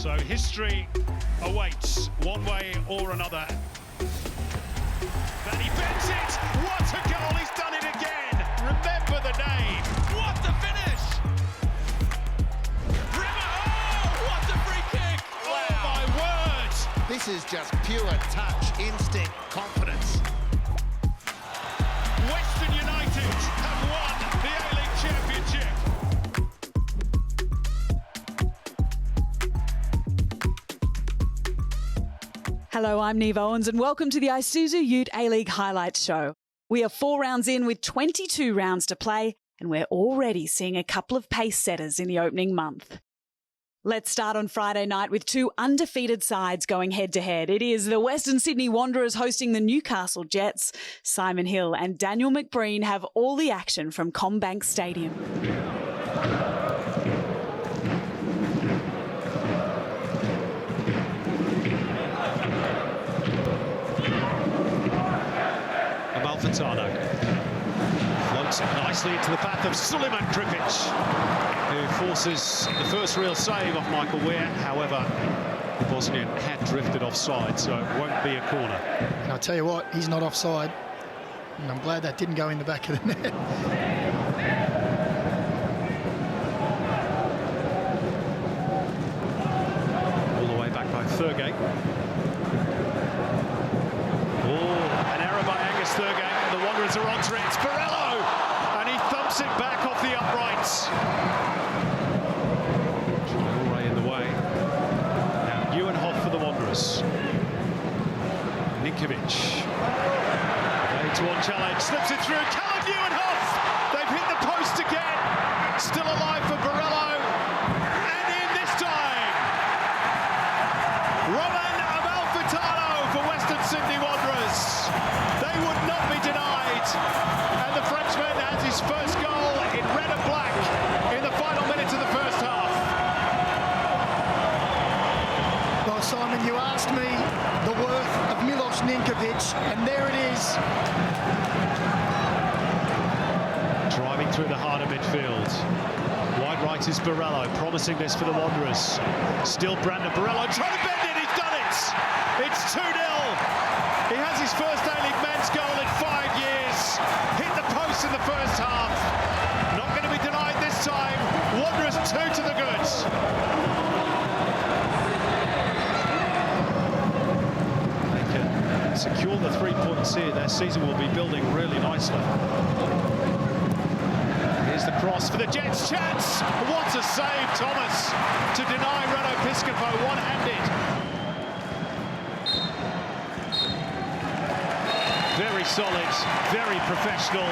So history awaits one way or another. And he bends it. What a goal! He's done it again. Remember the name. What the finish! Rimmer! Oh, what a free kick! Wow. Oh my word! This is just pure touch, instinct, confidence. Western United have won the A-League Championship. Hello, I'm Neve Owens and welcome to the Isuzu Ute A-League Highlights Show. We are 4 rounds in with 22 rounds to play and we're already seeing a couple of pace setters in the opening month. Let's start on Friday night with 2 undefeated sides going head-to-head. It is the Western Sydney Wanderers hosting the Newcastle Jets. Simon Hill and Daniel McBreen have all the action from CommBank Stadium. Macarthur floats it nicely into the path of Suleiman Tripic, who forces the first real save off Michael Weir. However, the Bosnian had drifted offside, so it won't be a corner. And I'll tell you what, he's not offside, and I'm glad that didn't go in the back of the net. All the way back by Thurgate. Thurgate, the Wanderers are onto it. It's Borrello, and he thumps it back off the uprights. Ray in the way. Now Nieuwenhof for the Wanderers. Ninkovic. Way to one challenge, slips it through. Callum Nieuwenhof. They've hit the post again. Still alive for Borrello, and in this time. Roman Amalfitano for Western Sydney Wanderers. They would not be denied, and the Frenchman has his first goal in red and black in the final minutes of the first half. Well, Simon, you asked me the worth of Milos Ninkovic, and there it is. Driving through the heart of midfield. Wide right is Borrello, promising this for the Wanderers. Still Brandon Borrello trying to bend it, he's done it! It's 2-0. He has his first A-League men's goal in 5 years. Hit the post in the first half. Not going to be denied this time. Wanderers 2 to the goods. They can secure the 3 points here. Their season will be building really nicely. Here's the cross for the Jets. Chance. What a save, Thomas, to deny Renato Piscopo one-handed. Very solid, very professional,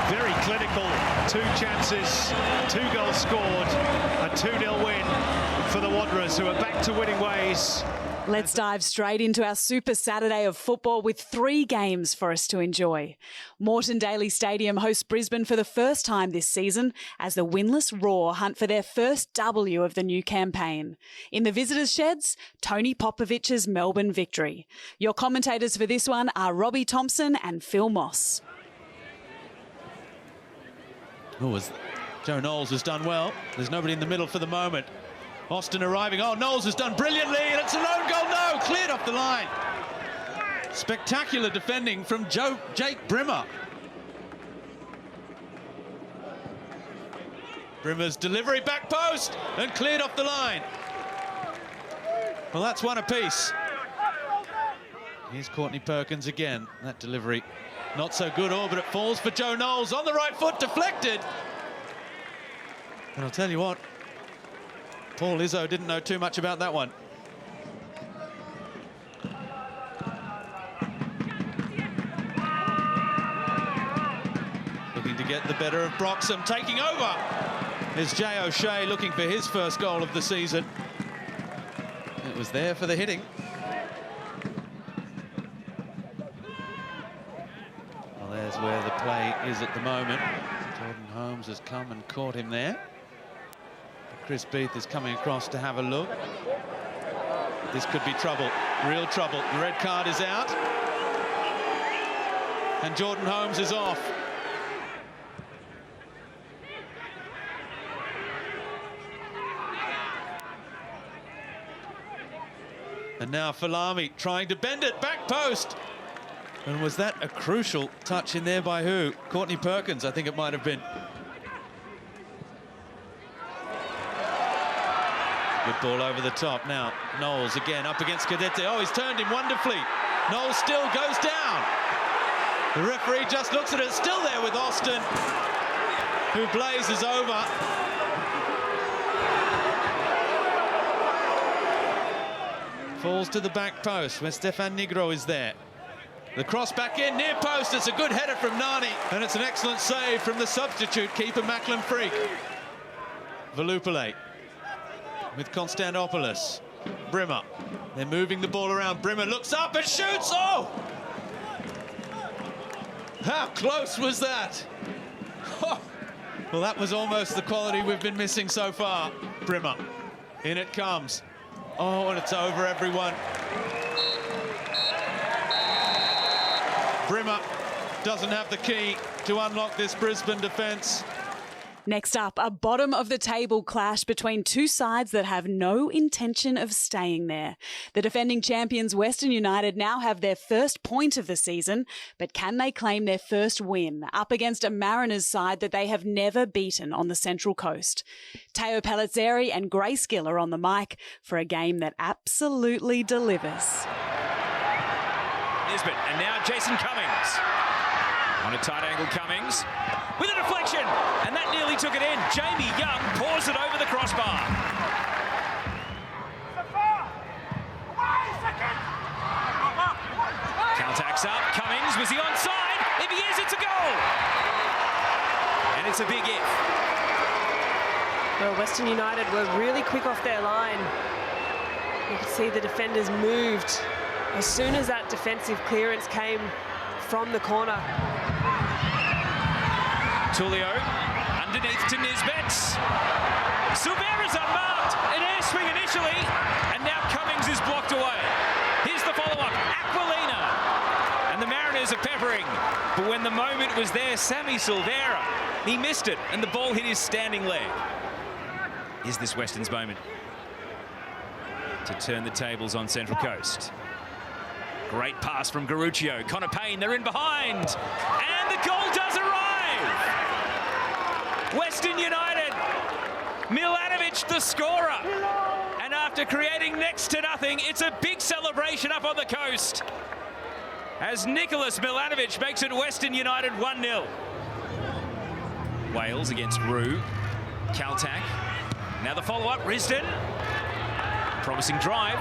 very clinical. 2 chances, 2 goals scored, a 2-0 win for the Wanderers, who are back to winning ways. Let's dive straight into our Super Saturday of football with 3 games for us to enjoy. Moreton Daily Stadium hosts Brisbane for the first time this season as the winless Roar hunt for their first W of the new campaign. In the visitors' sheds, Tony Popovich's Melbourne victory. Your commentators for this one are Robbie Thompson and Phil Moss. Joe Knowles has done well. There's nobody in the middle for the moment. Austin arriving. Oh, Knowles has done brilliantly, and it's a lone goal. No, cleared off the line. Spectacular defending from Jake Brimmer. Brimmer's delivery, back post, and cleared off the line. Well, that's one apiece. Here's Courtney Perkins again. That delivery not so good, but it falls for Joe Knowles on the right foot, deflected. And I'll tell you what, Paul Izzo didn't know too much about that one. Looking to get the better of Broxham, taking over is Jay O'Shea, looking for his first goal of the season. It was there for the hitting. Well, there's where the play is at the moment. Jordan Holmes has come and caught him there. Chris Beath is coming across to have a look. This could be trouble, real trouble. The red card is out. And Jordan Holmes is off. And now Falami trying to bend it, back post. And was that a crucial touch in there by who? Courtney Perkins, I think it might have been. Good ball over the top now. Knowles again up against Cadete. Oh, he's turned him wonderfully. Knowles still goes down. The referee just looks at it, still there with Austin, who blazes over. Falls to the back post where Stefan Negro is there. The cross back in, near post. It's a good header from Nani, and it's an excellent save from the substitute keeper, Macklin Freak. Valupale with Konstantopoulos. Brimmer. They're moving the ball around. Brimmer looks up and shoots. Oh! How close was that? Oh. Well, that was almost the quality we've been missing so far. Brimmer. In it comes. Oh, and it's over, everyone. Brimmer doesn't have the key to unlock this Brisbane defence. Next up, a bottom-of-the-table clash between two sides that have no intention of staying there. The defending champions Western United now have their first point of the season, but can they claim their first win up against a Mariners side that they have never beaten on the Central Coast? Teo Pellizzeri and Grace Gill are on the mic for a game that absolutely delivers. Nisbet, and now Jason Cummings. On a tight angle, Cummings with a deflection, and that nearly took it in. Jamie Young pours it over the crossbar. Caltach's up, Cummings, was he onside? If he is, it's a goal! And it's a big if. Well, Western United were really quick off their line. You could see the defenders moved as soon as that defensive clearance came from the corner. Tulio underneath to Nisbet. Silvera's unmarked. An air swing initially, and now Cummings is blocked away. Here's the follow-up. Aquilina. And the Mariners are peppering. But when the moment was there, Sammy Silvera, he missed it, and the ball hit his standing leg. Is this Western's moment to turn the tables on Central Coast? Great pass from Garuccio. Connor Payne, they're in behind. And the goal does arrive. Western United. Milanovic, the scorer. And after creating next to nothing, it's a big celebration up on the coast as Nicholas Milanovic makes it Western United 1-0. Wales against Rue. Caltach. Now the follow-up, Risdon. Promising drive.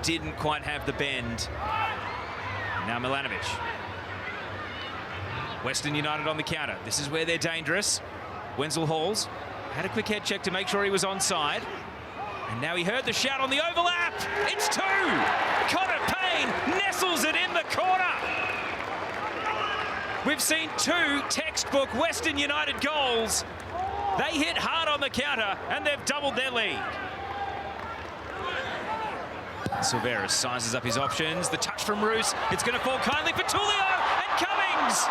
Didn't quite have the bend. Now Milanovic. Western United on the counter. This is where they're dangerous. Wenzel Halls had a quick head check to make sure he was onside. And now he heard the shout on the overlap. It's two. Connor Payne nestles it in the corner. We've seen two textbook Western United goals. They hit hard on the counter and they've doubled their lead. Silveris sizes up his options. The touch from Roos. It's going to fall kindly for Tulio and Cummings.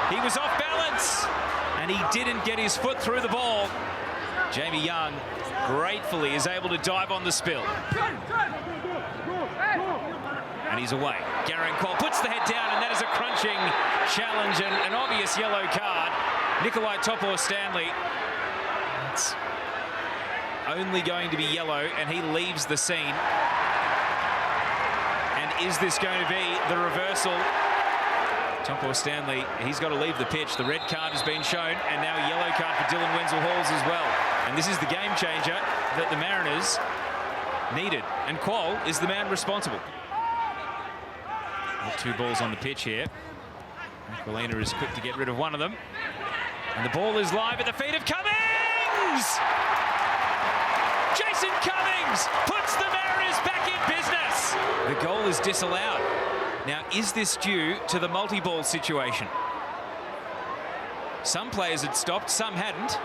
He was off balance and he didn't get his foot through the ball. Jamie Young gratefully is able to dive on the spill. And he's away. Garen Cole puts the head down, and that is a crunching challenge and an obvious yellow card. Nikolai Topor-Stanley. It's only going to be yellow, and he leaves the scene. And is this going to be the reversal? Topor-Stanley, he's got to leave the pitch. The red card has been shown, and now a yellow card for Dylan Wenzel-Halls as well. And this is the game changer that the Mariners needed. And Quoll is the man responsible. Two balls on the pitch here. Aquilina is quick to get rid of one of them. And the ball is live at the feet of Cummings! Jason Cummings puts the Mariners back in business. The goal is disallowed. Now, is this due to the multi-ball situation? Some players had stopped, some hadn't.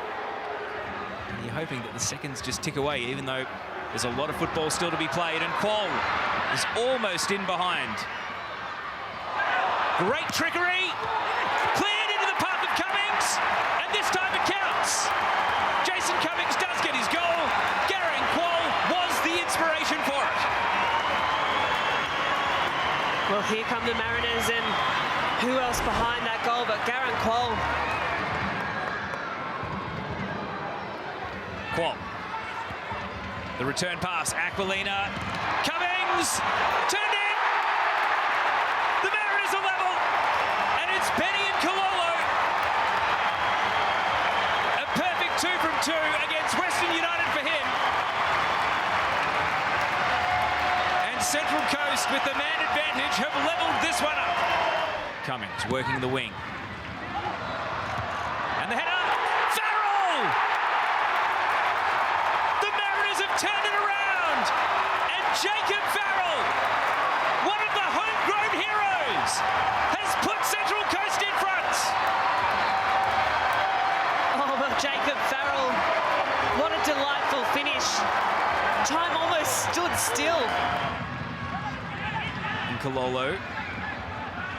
And you're hoping that the seconds just tick away, even though there's a lot of football still to be played. And Quoll is almost in behind. Great trickery. Cleared into the path of Cummings. And this time it counts. Jason Cummings does get his goal. Garen Quoll was the inspiration for it. Well, here come the Mariners, and who else behind that goal but Garrett Quoll. Quoll. The return pass, Aquilina. Cummings! Turned in! The Mariners are level! And it's Benny and Kololo. A perfect 2 from 2 against Western United for him. And Central Coast, with the man advantage, have levelled this one up. Cummings working the wing. And the header, Farrell! The Mariners have turned it around! And Jacob Farrell, one of the homegrown heroes, has put Central Coast in front! Oh, well, Jacob Farrell, what a delightful finish. Time almost stood still. And Kololo.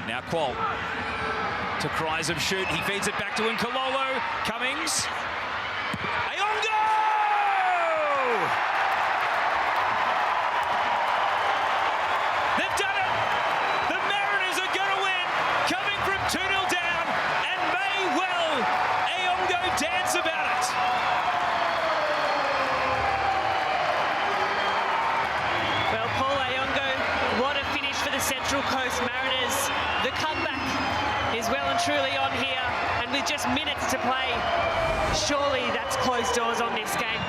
Now Quoll to cries of shoot. He feeds it back to Nkololo. Cummings. Ayongo! They've done it! The Mariners are going to win. Coming from 2-0 down, and may well Ayongo dance about it. Well, Paul Ayongo, what a finish for the Central Coast Mariners. The comeback is well and truly on here, and with just minutes to play, surely that's closed doors on this game.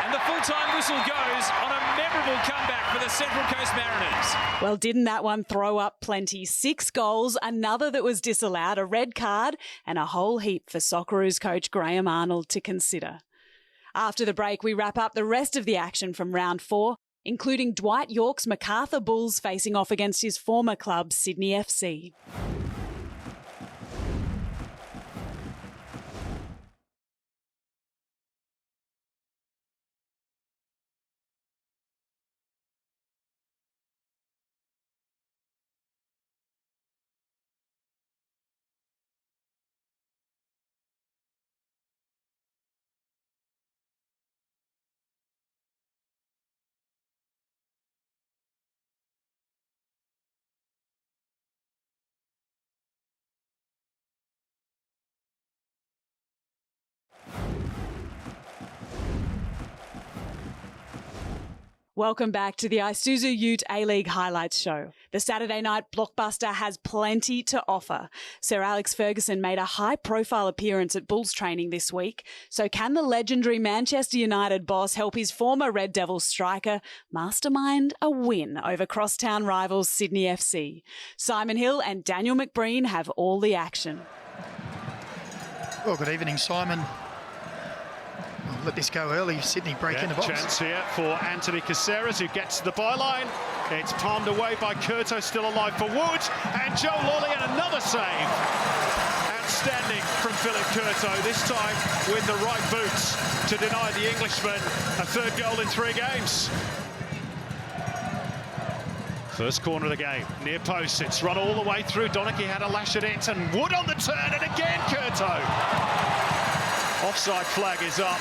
And the full-time whistle goes on a memorable comeback for the Central Coast Mariners. Well, didn't that one throw up plenty? 6 goals, another that was disallowed, a red card, and a whole heap for Socceroos coach Graham Arnold to consider. After the break, we wrap up the rest of the action from round 4, including Dwight Yorke's Macarthur Bulls facing off against his former club, Sydney FC. Welcome back to the Isuzu Ute A-League Highlights Show. The Saturday night blockbuster has plenty to offer. Sir Alex Ferguson made a high-profile appearance at Bulls training this week. So can the legendary Manchester United boss help his former Red Devils striker mastermind a win over crosstown rivals Sydney FC? Simon Hill and Daniel McBreen have all the action. Well, good evening, Simon. I'll let this go early. Sydney break in the box. Chance here for Anthony Caceres, who gets to the byline. It's palmed away by Curto, still alive for Wood. And Joe Lawley, and another save. Outstanding from Philip Curto, this time with the right boots to deny the Englishman a third goal in 3 games. First corner of the game, near post, it's run all the way through. Donachie had a lash at it, and Wood on the turn, and again Curto. Offside flag is up.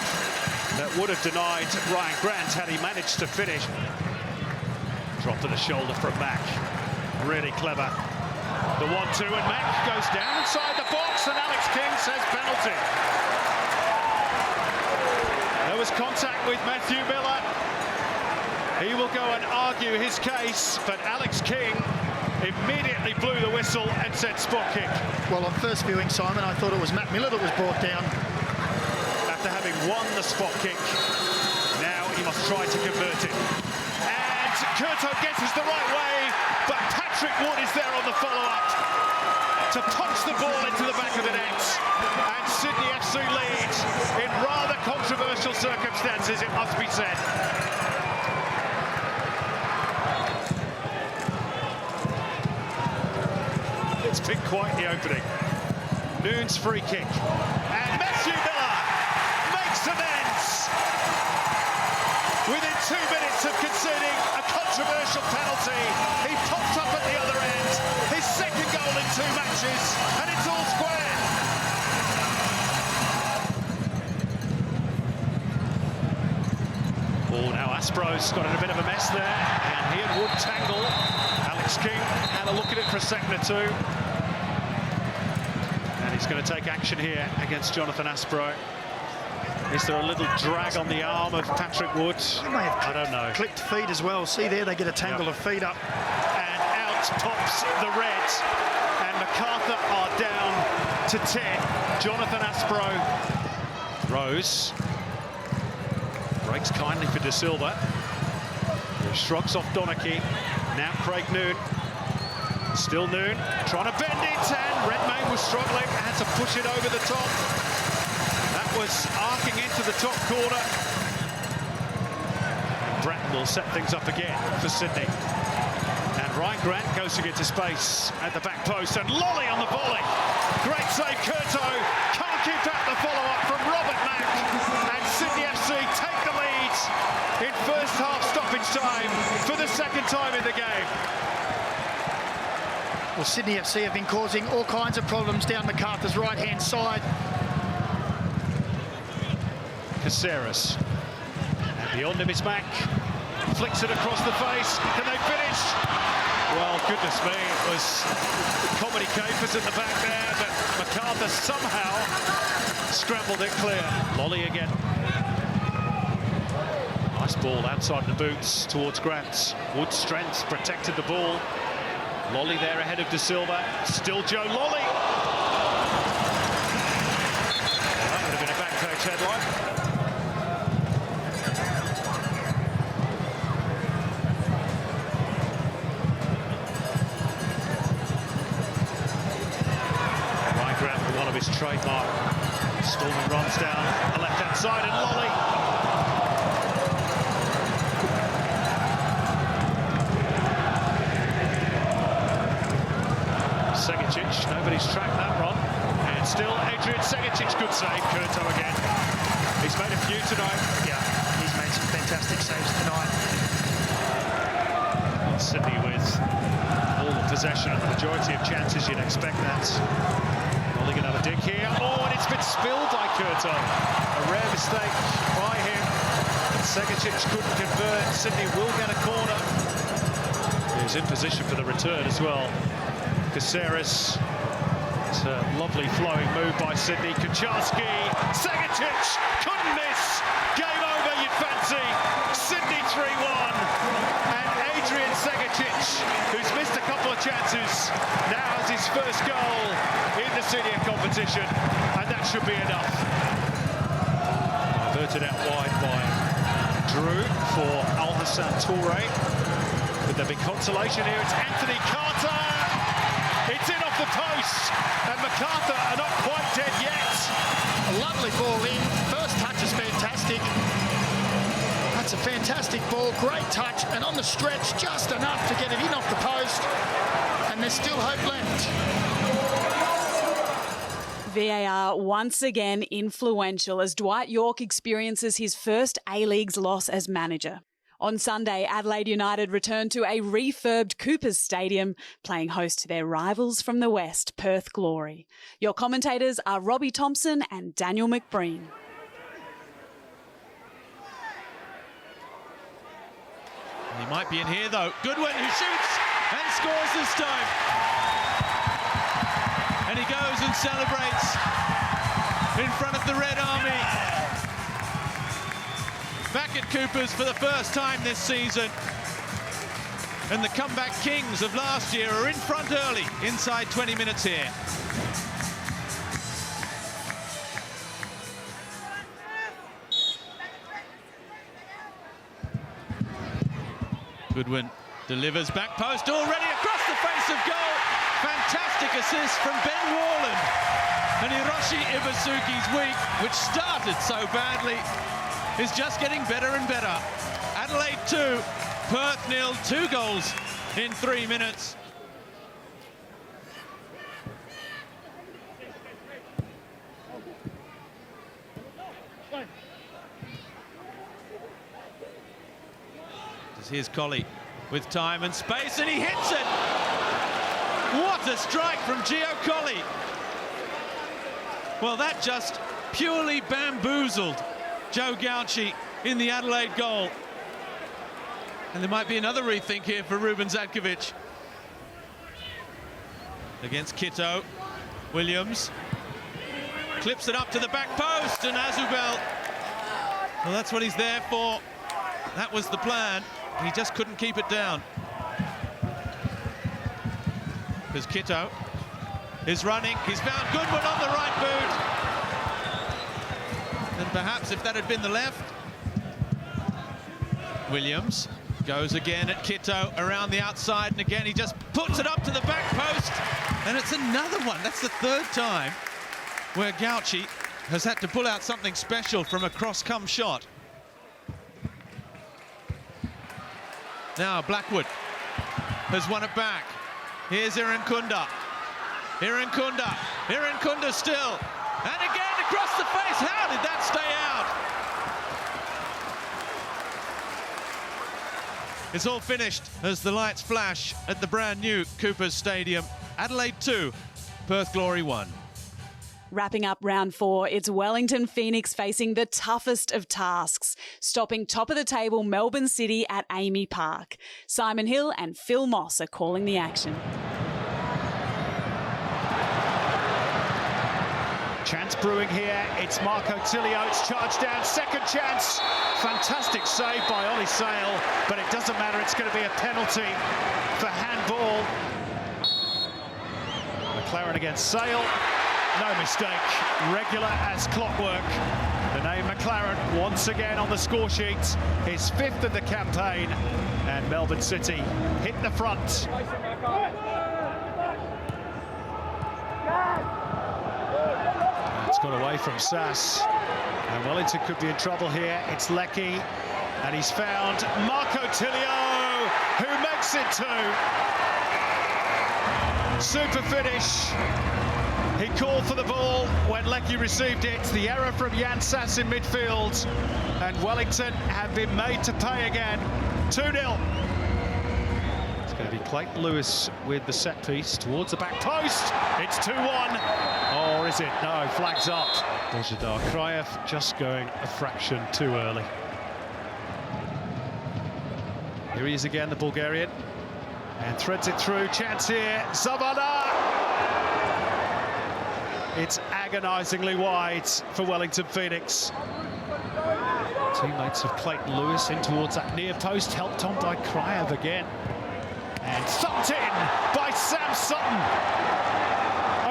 That would have denied Ryan Grant had he managed to finish. Drop to the shoulder from Mack. Really clever. The 1-2, and Mack goes down inside the box, and Alex King says penalty. There was contact with Matthew Miller. He will go and argue his case, but Alex King immediately blew the whistle and said spot kick. Well, on first viewing, Simon, I thought it was Matt Miller that was brought down. After having won the spot kick, now he must try to convert it. And Curto guesses the right way, but Patrick Wood is there on the follow-up to punch the ball into the back of the net. And Sydney FC leads in rather controversial circumstances, it must be said. It's been quite the opening. Noon's free kick. And Matthew Miller makes amends. Within 2 minutes of conceding a controversial penalty, he popped up at the other end. His second goal in 2 matches, and it's all square. Aspro's got in a bit of a mess there, and he and Wood tangle. Alex King had a look at it for a second or two. And he's going to take action here against Jonathan Aspro. Is there a little drag on the arm of Patrick Wood? I don't know. Clipped feet as well. See there, they get a tangle of feet up. And out pops the Reds. And Macarthur are down to 10. Jonathan Aspro. Rose. Breaks kindly for De Silva. Shrugs off Donachie. Now Craig Noon. Still Noon. Trying to bend it. And Redmayne was struggling. Had to push it over the top. That was arcing into the top corner. And Bratton will set things up again for Sydney. And Ryan Grant goes to get to space at the back post. And Lolly on the volley. Great save, Curto. Can't keep out the follow-up from Robert Mack. And Sydney FC take the lead in first half stoppage time for the second time in the game. Well, Sydney FC have been causing all kinds of problems down Macarthur's right-hand side. Caceres. And beyond him is Mack. Flicks it across the face. Can they finish? Well, goodness me, it was comedy capers at the back there, but Macarthur somehow scrambled it clear. Lolly again. Nice ball outside the boots towards Grant. Wood's strength protected the ball. Lolly there ahead of De Silva. Still Joe Lolly. That would have been a back-page headline. Ryan Grant with one of his trademark. Stallman runs down the left-hand side and Lolly. Segicic, nobody's tracked that run. And still Adrian Segicic, good save. Curto again. He's made a few tonight. Yeah, he's made some fantastic saves tonight. Sydney with all the possession and the majority of chances, you'd expect that. Rolling another dig here. Oh, and it's been spilled by Curto. A rare mistake by him. And Segicic couldn't convert. Sydney will get a corner. He's in position for the return as well. Caceres. It's a lovely flowing move by Sydney. Kucharski. Segicic couldn't miss. Game over, you'd fancy. Sydney 3-1. And Adrian Segicic, who's missed a couple of chances, now has his first goal in the senior competition. And that should be enough. Diverted out wide by Drew for Al Hassan Toure. Would there be consolation here? It's Anthony Carter. It's in off the post, and Macarthur are not quite dead yet. A lovely ball in. First touch is fantastic. That's a fantastic ball. Great touch, and on the stretch, just enough to get it in off the post. And there's still hope left. VAR once again influential as Dwight Yorke experiences his first A-Leagues loss as manager. On Sunday, Adelaide United returned to a refurbed Coopers Stadium, playing host to their rivals from the West, Perth Glory. Your commentators are Robbie Thompson and Daniel McBreen. He might be in here, though. Goodwin, who shoots and scores this time. And he goes and celebrates in front of the Red Army. Back at Coopers for the first time this season. And the comeback kings of last year are in front early, inside 20 minutes here. Goodwin delivers back post already across the face of goal. Fantastic assist from Ben Warland. And Hiroshi Ibasuki's week, which started so badly, is just getting better and better. Adelaide 2, Perth 0, 2 goals in 3 minutes. Here's Colley with time and space, and he hits it. What a strike from Gio Colley. Well, that just purely bamboozled Joe Gauci in the Adelaide goal. And there might be another rethink here for Ruben Zadkovic. Against Kitto. Williams clips it up to the back post, and Azubel, well, that's what he's there for. That was the plan. He just couldn't keep it down. Because Kitto is running. He's found Goodwin on the right boot. And perhaps if that had been the left. Williams goes again at Kitto around the outside, and again he just puts it up to the back post, and it's another one. That's the third time where Gauci has had to pull out something special from a cross-come shot. Now Blackwood has won it back. Here's Irankunda. Irankunda still, and again across the face. How did that stay out? It's all finished as the lights flash at the brand new Coopers Stadium. Adelaide 2, Perth Glory 1. Wrapping up round 4, it's Wellington Phoenix facing the toughest of tasks, stopping top of the table Melbourne City at Amy Park. Simon Hill and Phil Moss are calling the action. Chance brewing here. It's Marco Tilio's charge down. Second chance. Fantastic save by Ollie Sale, but it doesn't matter. It's going to be a penalty for handball. McLaren against Sale. No mistake. Regular as clockwork. The name McLaren once again on the score sheet. His 5th of the campaign. And Melbourne City hit the front. It's got away from Sass, and Wellington could be in trouble here. It's Leckie, and he's found Marco Tilio, who makes it 2. Super finish. He called for the ball when Leckie received it. The error from Jan Sass in midfield, and Wellington have been made to pay again. 2-0. It's going to be Clayton Lewis with the set piece towards the back post. It's 2-1. Or is it? No, flags up. Bozhidar Kraev just going a fraction too early. Here he is again, the Bulgarian. And threads it through. Chance here. Zavada! It's agonisingly wide for Wellington Phoenix. Teammates of Clayton Lewis in towards that near post, helped on by Kraev again. And thumped in by Sam Sutton.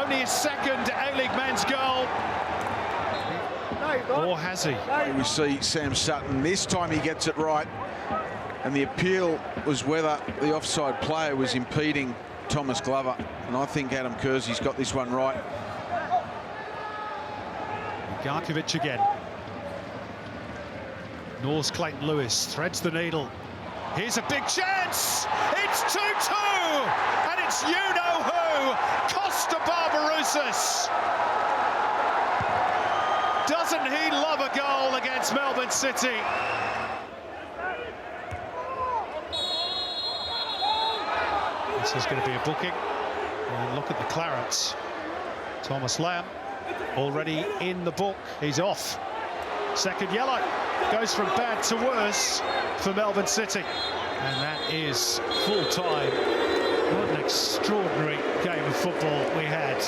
Only his second A-League men's goal. Or has he? We see Sam Sutton. This time he gets it right. And the appeal was whether the offside player was impeding Thomas Glover. And I think Adam Kersey's got this one right. Garkovic again. Norse Clayton Lewis threads the needle. Here's a big chance. It's 2-2. And it's you-know-who. Costa Barbarouses. Doesn't he love a goal against Melbourne City? This is going to be a booking. And look at the Clarets. Thomas Lamb already in the book. He's off. Second yellow. Goes from bad to worse for Melbourne City. And that is full time. What an extraordinary game of football we had.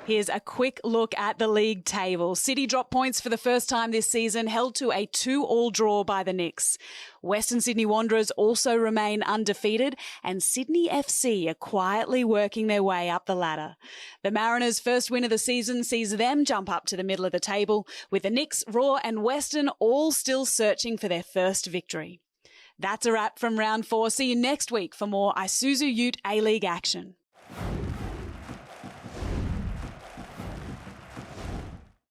Here's a quick look at the league table. City dropped points for the first time this season, held to a 2-2 draw by the Knicks. Western Sydney Wanderers also remain undefeated, and Sydney FC are quietly working their way up the ladder. The Mariners' first win of the season sees them jump up to the middle of the table, with the Knicks, Raw and Western all still searching for their first victory. That's a wrap from round 4. See you next week for more Isuzu Ute A-League action.